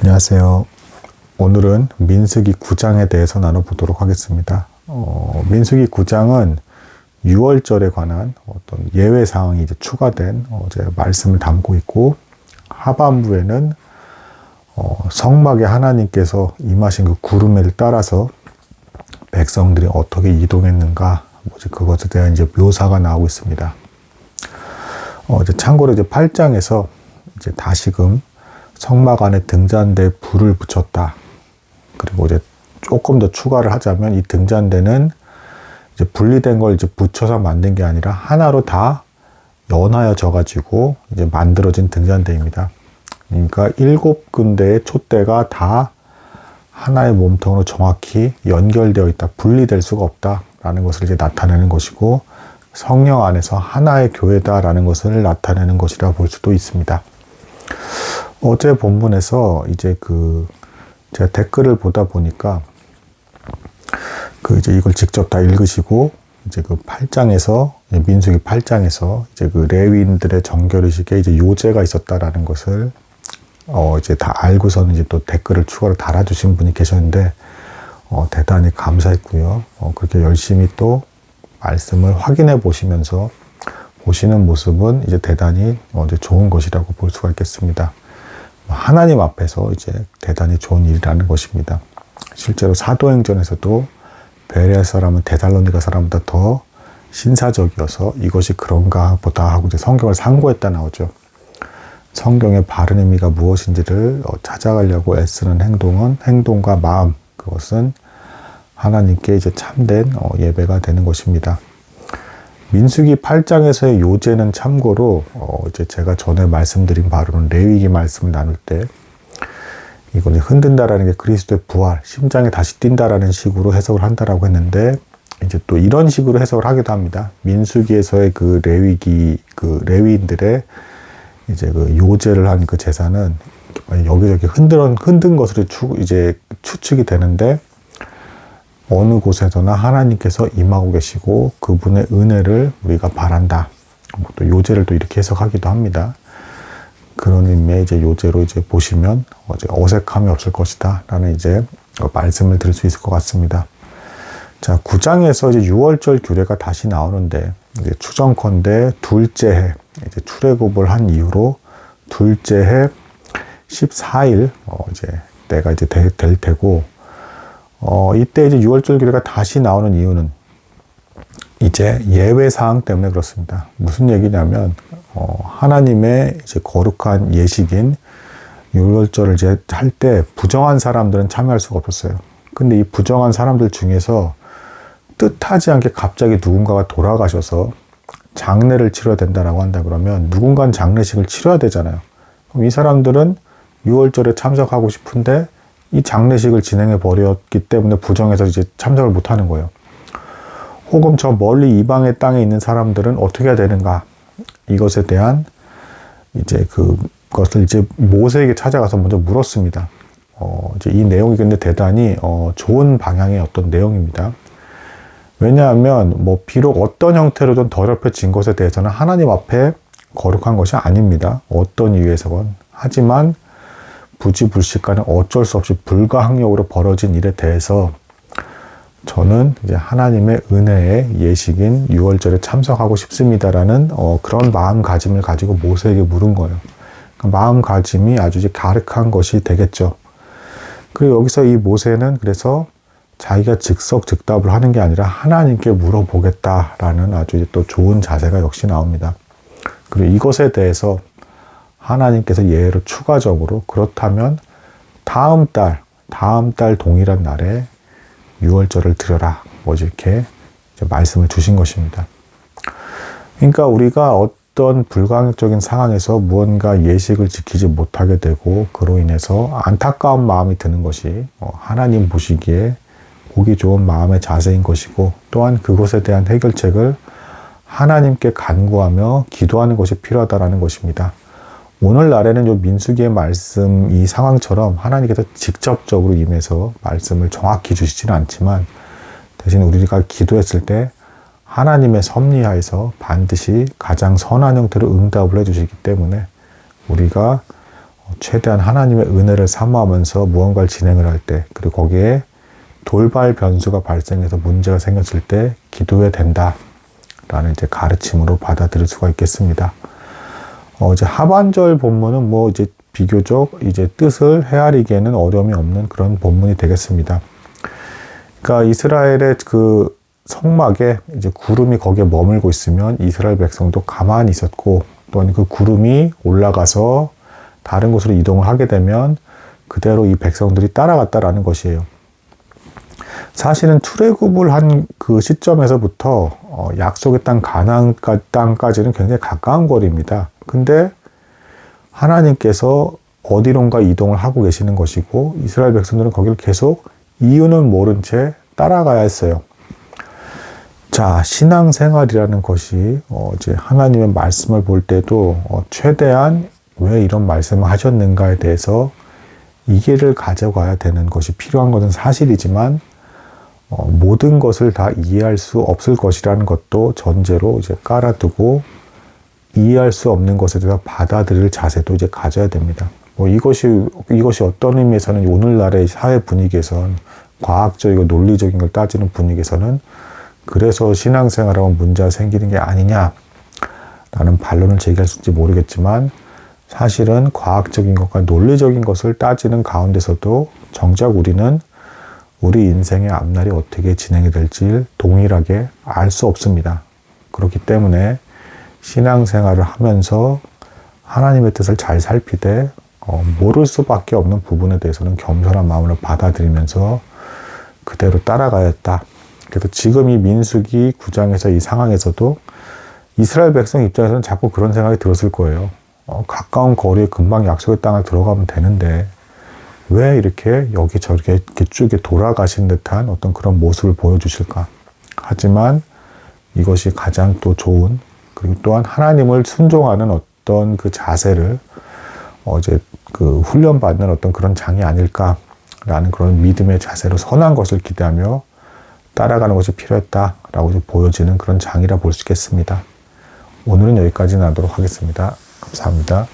안녕하세요. 오늘은 민수기 9장에 대해서 나눠보도록 하겠습니다. 민수기 9장은 6월절에 관한 어떤 예외 사항이 이제 추가된 말씀을 담고 있고, 하반부에는 성막에 하나님께서 임하신 그 구름을 따라서 백성들이 어떻게 이동했는가, 그것에 대한 이제 묘사가 나오고 있습니다. 참고로 이제 8장에서 이제 다시금 성막 안에 등잔대에 불을 붙였다. 그리고 이제 조금 더 추가를 하자면 이 등잔대는 이제 분리된 걸 이제 붙여서 만든 게 아니라 하나로 다 연하여져 가지고 이제 만들어진 등잔대입니다. 그러니까 7군데의 촛대가 다 하나의 몸통으로 정확히 연결되어 있다. 분리될 수가 없다라는 것을 이제 나타내는 것이고, 성령 안에서 하나의 교회다라는 것을 나타내는 것이라 볼 수도 있습니다. 어제 본문에서 이제 제가 댓글을 보다 보니까 이제 이걸 직접 다 읽으시고, 이제 8장에서, 민수기 8장에서 이제 레위인들의 정결의식에 이제 요제가 있었다라는 것을 이제 다 알고서는 이제 또 댓글을 추가로 달아주신 분이 계셨는데, 대단히 감사했고요. 그렇게 열심히 또 말씀을 확인해 보시면서 보시는 모습은 이제 대단히 이제 좋은 것이라고 볼 수가 있겠습니다. 하나님 앞에서 이제 대단히 좋은 일이라는 것입니다. 실제로 사도행전에서도 베레아 사람은 데살로니가 사람보다 더 신사적이어서 이것이 그런가 보다 하고 이제 성경을 상고했다 나오죠. 성경의 바른 의미가 무엇인지를 찾아가려고 애쓰는 행동과 마음, 그것은 하나님께 이제 참된 예배가 되는 것입니다. 민수기 8장에서의 요제는 참고로 이제 제가 전에 말씀드린 바로는 레위기 말씀을 나눌 때 이걸 흔든다라는 게 그리스도의 부활, 심장이 다시 뛴다라는 식으로 해석을 한다라고 했는데, 이제 또 이런 식으로 해석을 하기도 합니다. 민수기에서의 레위인들의 이제 요제를 한 그 제사는 여기저기 흔든 것으로 이제 추측이 되는데, 어느 곳에서나 하나님께서 임하고 계시고 그분의 은혜를 우리가 바란다. 또 요제를 또 이렇게 해석하기도 합니다. 그런 의미의 이제 요제로 이제 보시면 어색함이 없을 것이다 라는 이제 말씀을 드릴 수 있을 것 같습니다. 자, 9장에서 이제 6월절 규례가 다시 나오는데, 이제 추정컨대 둘째 해, 이제 출애굽을 한 이후로 둘째 해 14일 이제 때가 이제 될 테고, 이때 이제 6월절 규례가 다시 나오는 이유는 이제 예외 사항 때문에 그렇습니다. 무슨 얘기냐면, 하나님의 이제 거룩한 예식인 6월절을 이제 할 때 부정한 사람들은 참여할 수가 없었어요. 근데 이 부정한 사람들 중에서 뜻하지 않게 갑자기 누군가가 돌아가셔서 장례를 치러야 된다라고 한다 그러면 누군가는 장례식을 치러야 되잖아요. 그럼 이 사람들은 6월절에 참석하고 싶은데 이 장례식을 진행해 버렸기 때문에 부정해서 이제 참석을 못 하는 거예요. 혹은 저 멀리 이방의 땅에 있는 사람들은 어떻게 해야 되는가? 이것에 대한 이제 그것을 이제 모세에게 찾아가서 먼저 물었습니다. 이제 이 내용이 근데 대단히 좋은 방향의 어떤 내용입니다. 왜냐하면 비록 어떤 형태로든 더럽혀진 것에 대해서는 하나님 앞에 거룩한 것이 아닙니다. 어떤 이유에서건. 하지만 부지불식간에 어쩔 수 없이 불가항력으로 벌어진 일에 대해서 저는 이제 하나님의 은혜의 예식인 6월절에 참석하고 싶습니다라는 그런 마음가짐을 가지고 모세에게 물은 거예요. 그 마음가짐이 아주 이제 가득한 것이 되겠죠. 그리고 여기서 이 모세는 그래서 자기가 즉석즉답을 하는 게 아니라 하나님께 물어보겠다라는 아주 이제 또 좋은 자세가 역시 나옵니다. 그리고 이것에 대해서 하나님께서 예외로 추가적으로 그렇다면 다음 달 동일한 날에 6월절을 드려라. 이렇게 이제 말씀을 주신 것입니다. 그러니까 우리가 어떤 불가항력적인 상황에서 무언가 예식을 지키지 못하게 되고 그로 인해서 안타까운 마음이 드는 것이 하나님 보시기에 보기 좋은 마음의 자세인 것이고, 또한 그것에 대한 해결책을 하나님께 간구하며 기도하는 것이 필요하다라는 것입니다. 오늘날에는 요 민수기의 말씀 이 상황처럼 하나님께서 직접적으로 임해서 말씀을 정확히 주시지는 않지만, 대신 우리가 기도했을 때 하나님의 섭리하에서 반드시 가장 선한 형태로 응답을 해주시기 때문에 우리가 최대한 하나님의 은혜를 사모하면서 무언가를 진행을 할 때, 그리고 거기에 돌발 변수가 발생해서 문제가 생겼을 때 기도해야 된다라는 이제 가르침으로 받아들일 수가 있겠습니다. 이제 하반절 본문은 뭐 이제 비교적 이제 뜻을 헤아리기에는 어려움이 없는 그런 본문이 되겠습니다. 그러니까 이스라엘의 그 성막에 이제 구름이 거기에 머물고 있으면 이스라엘 백성도 가만히 있었고, 또는 그 구름이 올라가서 다른 곳으로 이동을 하게 되면 그대로 이 백성들이 따라갔다라는 것이에요. 사실은 출애굽을 한 그 시점에서부터 약속의 땅 가나안 땅까지는 굉장히 가까운 거리입니다. 근데 하나님께서 어디론가 이동을 하고 계시는 것이고, 이스라엘 백성들은 거기를 계속 이유는 모른 채 따라가야 했어요. 자, 신앙생활이라는 것이 이제 하나님의 말씀을 볼 때도 최대한 왜 이런 말씀을 하셨는가에 대해서 이해를 가져가야 되는 것이 필요한 것은 사실이지만, 모든 것을 다 이해할 수 없을 것이라는 것도 전제로 이제 깔아두고, 이해할 수 없는 것에 대해서 받아들일 자세도 이제 가져야 됩니다. 뭐 이것이 어떤 의미에서는 오늘날의 사회 분위기에선 과학적이고 논리적인 걸 따지는 분위기에서는 그래서 신앙생활하면 문제가 생기는 게 아니냐라는 반론을 제기할 수 있을지 모르겠지만, 사실은 과학적인 것과 논리적인 것을 따지는 가운데서도 정작 우리는 우리 인생의 앞날이 어떻게 진행이 될지 동일하게 알 수 없습니다. 그렇기 때문에 신앙생활을 하면서 하나님의 뜻을 잘 살피되 모를 수밖에 없는 부분에 대해서는 겸손한 마음으로 받아들이면서 그대로 따라가야겠다. 그래서 지금 이 민수기 9장에서 이 상황에서도 이스라엘 백성 입장에서는 자꾸 그런 생각이 들었을 거예요. 가까운 거리에 금방 약속의 땅을 들어가면 되는데 왜 이렇게 여기 저렇게 이렇게 쭉 돌아가신 듯한 어떤 그런 모습을 보여주실까? 하지만 이것이 가장 또 좋은, 그리고 또한 하나님을 순종하는 어떤 그 자세를 이제 그 훈련받는 어떤 그런 장이 아닐까라는 그런 믿음의 자세로 선한 것을 기대하며 따라가는 것이 필요했다라고 보여지는 그런 장이라 볼 수 있겠습니다. 오늘은 여기까지 나도록 하겠습니다. 감사합니다.